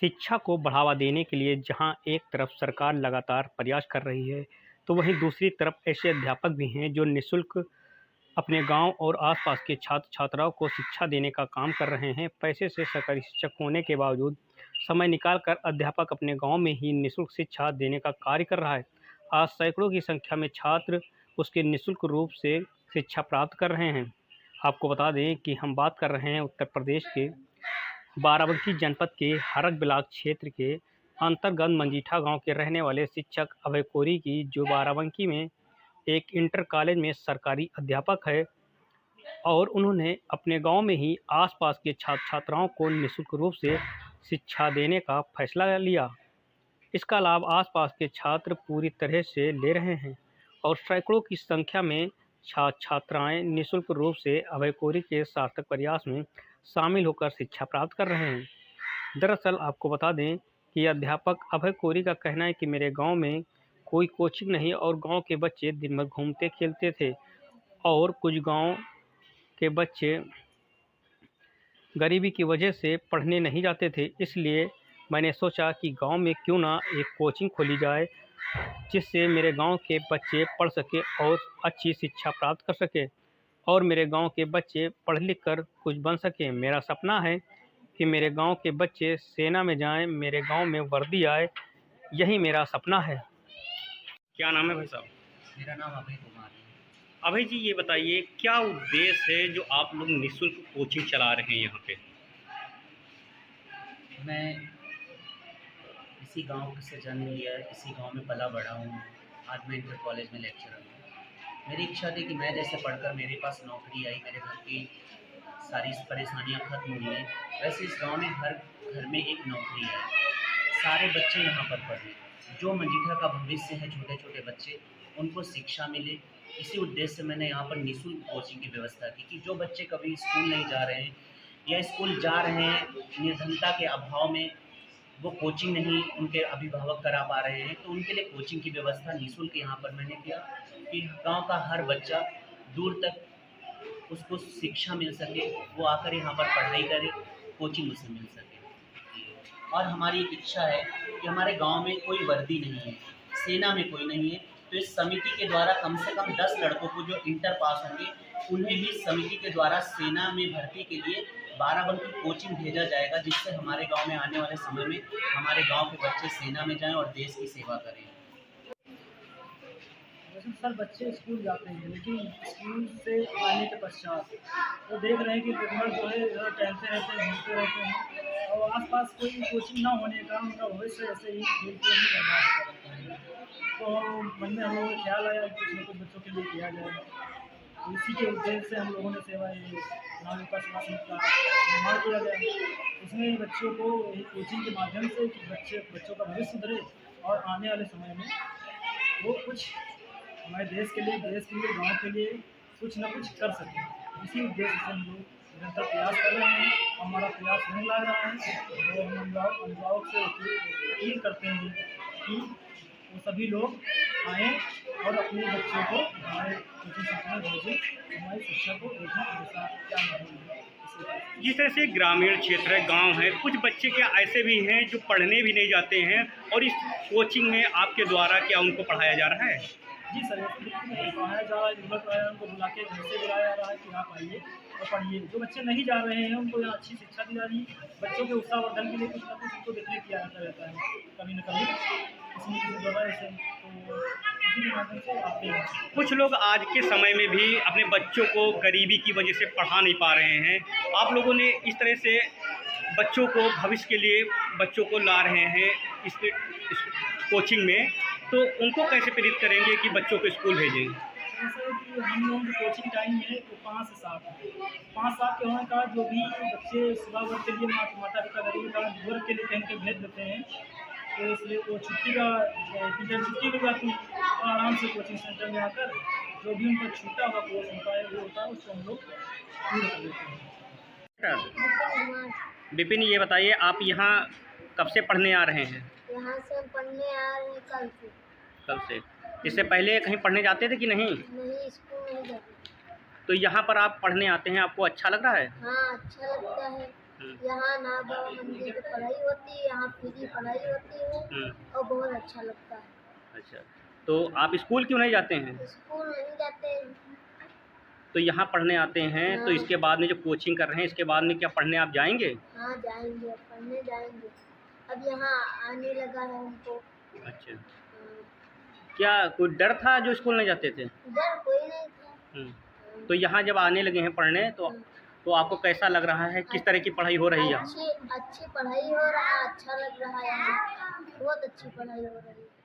शिक्षा को बढ़ावा देने के लिए जहां एक तरफ सरकार लगातार प्रयास कर रही है, तो वहीं दूसरी तरफ ऐसे अध्यापक भी हैं जो निःशुल्क अपने गांव और आसपास के छात्र-छात्राओं को शिक्षा देने का काम कर रहे हैं। पैसे से सरकारी शिक्षक होने के बावजूद समय निकालकर अध्यापक अपने गांव में ही निःशुल्क शिक्षा देने का कार्य कर रहा है। आज सैकड़ों की संख्या में छात्र उसके निःशुल्क रूप से शिक्षा प्राप्त कर रहे हैं। आपको बता दें कि हम बात कर रहे हैं उत्तर प्रदेश के बाराबंकी जनपद के हरक ब्लॉक क्षेत्र के अंतर्गत मंजीठा गांव के रहने वाले शिक्षक अभय कोरी की, जो बाराबंकी में एक इंटर कॉलेज में सरकारी अध्यापक है और उन्होंने अपने गांव में ही आसपास के छात्र छात्राओं को निःशुल्क रूप से शिक्षा देने का फैसला लिया। इसका लाभ आसपास के छात्र पूरी तरह से ले रहे हैं और सैकड़ों की संख्या में छात्र छात्राएं निःशुल्क रूप से अभय कोरी के सार्थक प्रयास में शामिल होकर शिक्षा प्राप्त कर रहे हैं। दरअसल आपको बता दें कि अध्यापक अभय कोरी का कहना है कि मेरे गांव में कोई कोचिंग नहीं और गांव के बच्चे दिन भर घूमते खेलते थे और कुछ गांव के बच्चे गरीबी की वजह से पढ़ने नहीं जाते थे। इसलिए मैंने सोचा कि गांव में क्यों ना एक कोचिंग खोली जाए, जिससे मेरे गांव के बच्चे पढ़ सके और अच्छी शिक्षा प्राप्त कर सके और मेरे गांव के बच्चे पढ़ लिख कर कुछ बन सकें। मेरा सपना है कि मेरे गांव के बच्चे सेना में जाएं, मेरे गांव में वर्दी आए, यही मेरा सपना है। क्या नाम है भाई साहब? मेरा नाम अभय कुमार है। अभय जी, ये बताइए क्या उद्देश्य है जो आप लोग निःशुल्क कोचिंग चला रहे हैं यहाँ पे? मैं इसी गांव से जन्म लिया है, इसी गांव में पला बड़ा हूँ। आज मैं इंटर कॉलेज में लेक्चरर हूँ। मेरी इच्छा थी कि मैं जैसे पढ़कर मेरे पास नौकरी आई, मेरे घर की सारी परेशानियाँ खत्म हुई हैं, वैसे इस गांव में हर घर में एक नौकरी है। सारे बच्चे यहाँ पर पढ़ें, जो मंजीठा का भविष्य है, छोटे छोटे बच्चे, उनको शिक्षा मिले। इसी उद्देश्य से मैंने यहाँ पर निःशुल्क कोचिंग की व्यवस्था की कि जो बच्चे कभी स्कूल नहीं जा रहे हैं या स्कूल जा रहे हैं, निर्धनता के अभाव में वो कोचिंग नहीं उनके अभिभावक करा पा रहे हैं, तो उनके लिए कोचिंग की व्यवस्था निःशुल्क यहाँ पर मैंने किया कि गांव का हर बच्चा दूर तक उसको शिक्षा मिल सके, वो आकर यहाँ पर पढ़ाई करे, कोचिंग उसे मिल सके। और हमारी एक इच्छा है कि हमारे गांव में कोई वर्दी नहीं है, सेना में कोई नहीं है, तो इस समिति के द्वारा कम से कम 10 लड़कों को जो इंटर पास होंगे उन्हें भी समिति के द्वारा सेना में भर्ती के लिए बाराबंकी कोचिंग भेजा जाएगा, जिससे हमारे गांव में आने वाले समय में हमारे गांव के बच्चे सेना में जाएं और देश की सेवा करें। वैसे सर बच्चे स्कूल जाते हैं, लेकिन स्कूल से आने के पश्चात वो देख रहे हैं कि दिन भर जो है टहलते रहते हैं, घूमते रहते हैं और आसपास कोई कोचिंग ना होने का उनका भविष्य ऐसे ही खेल कूद में बर्बाद कर रहा है। तो मन में हम लोगों को ख्याल आया कि कुछ न कुछ बच्चों के लिए किया जाए। तो इसी के उद्देश्य से हम लोगों ने सेवा नाम का सेवा समिति का निर्माण किया गया। इसमें बच्चों को कोचिंग के माध्यम से बच्चों का भविष्य सुधरे और आने वाले समय में वो कुछ हमारे देश के लिए, गांव के लिए कुछ न कुछ कर सकें। इसी उद्देश्य से हम लोग निरंतर प्रयास कर रहे हैं। हमारा प्रयास नहीं लग रहा है और हम अभिभावक से अपील करते हैं कि वो सभी लोग आएँ और अपने बच्चों को हमारे कोचिंग सेंटर में भेजें, हमारी शिक्षा को देखें ऐसा क्या माहौल है। जिस तरह से ग्रामीण क्षेत्र है, गांव है, कुछ बच्चे क्या ऐसे भी हैं जो पढ़ने भी नहीं जाते हैं और इस कोचिंग में आपके द्वारा क्या उनको पढ़ाया जा रहा है? जी सर, पढ़ाया जा रहा है, रिगुलर पढ़ाया, उनको बुला के घर से बुलाया जा रहा है कि आप आइए और पढ़िए। जो बच्चे नहीं जा रहे हैं उनको यहाँ अच्छी शिक्षा दी जा रही है। बच्चों के उत्साहवर्धन के लिए कुछ ना कुछ उनको देखने किया जाता रहता है, कभी न कभी किसी न किसी जगह से, तो इसी के माध्यम से आते हैं। कुछ लोग आज के समय में भी अपने बच्चों को गरीबी की वजह से पढ़ा नहीं पा रहे हैं। आप लोगों ने इस तरह से बच्चों को भविष्य के लिए बच्चों को ला रहे हैं इस कोचिंग में, तो उनको कैसे प्रेरित करेंगे कि बच्चों को स्कूल भेजें? जैसे कि हम लोगों की कोचिंग टाइम है तो 5 से 7 है। 5 साल के होने का जो भी बच्चे सुबह वर्ग के लिए माता पिता गरीबी कारण वर्ग के लिए कहीं के भेज देते हैं, तो इसलिए वो छुट्टी का टीचर छुट्टी हो जाती है और आराम से कोचिंग सेंटर में आकर जो भी उनका छूटा हुआ कोर्स होता है वो होता है, उसको हम लोग पूरा कर देते हैं। विपिन, ये बताइए आप यहाँ कब से पढ़ने आ रहे हैं? यहाँ से पढ़ने आ रहे हैं कल से। कल से? इससे पहले कहीं पढ़ने जाते थे कि नहीं? नहीं, स्कूल नहीं जाते। तो यहाँ पर आप पढ़ने आते हैं, आपको अच्छा लग रहा है? हाँ, अच्छा लगता है। यहाँ ना बाबा मंदिर की पढ़ाई होती है, यहाँ फ्री पढ़ाई होती है और बहुत अच्छा लगता है। अच्छा, तो आप स्कूल क्यों नहीं जाते हैं? स्कूल नहीं जाते हैं। तो यहाँ पढ़ने आते हैं, तो हाँ। इसके बाद में जो कोचिंग कर रहे हैं, इसके बाद में क्या पढ़ने आप जाएंगे? हाँ जाएंगे, पढ़ने जाएंगे। अब यहाँ आने लगा है हमको। अच्छा, हाँ, क्या कोई डर था जो स्कूल नहीं जाते थे? डर कोई नहीं था। तो यहाँ जब आने लगे हैं पढ़ने, तो आपको कैसा लग रहा है? किस तरह की पढ़ाई हो रही है यहाँ? अच्छी अच्छी पढ़ाई हो रहा है, अच्छा लग रहा है यहाँ, बहुत अच्छी पढ़ाई हो रही है।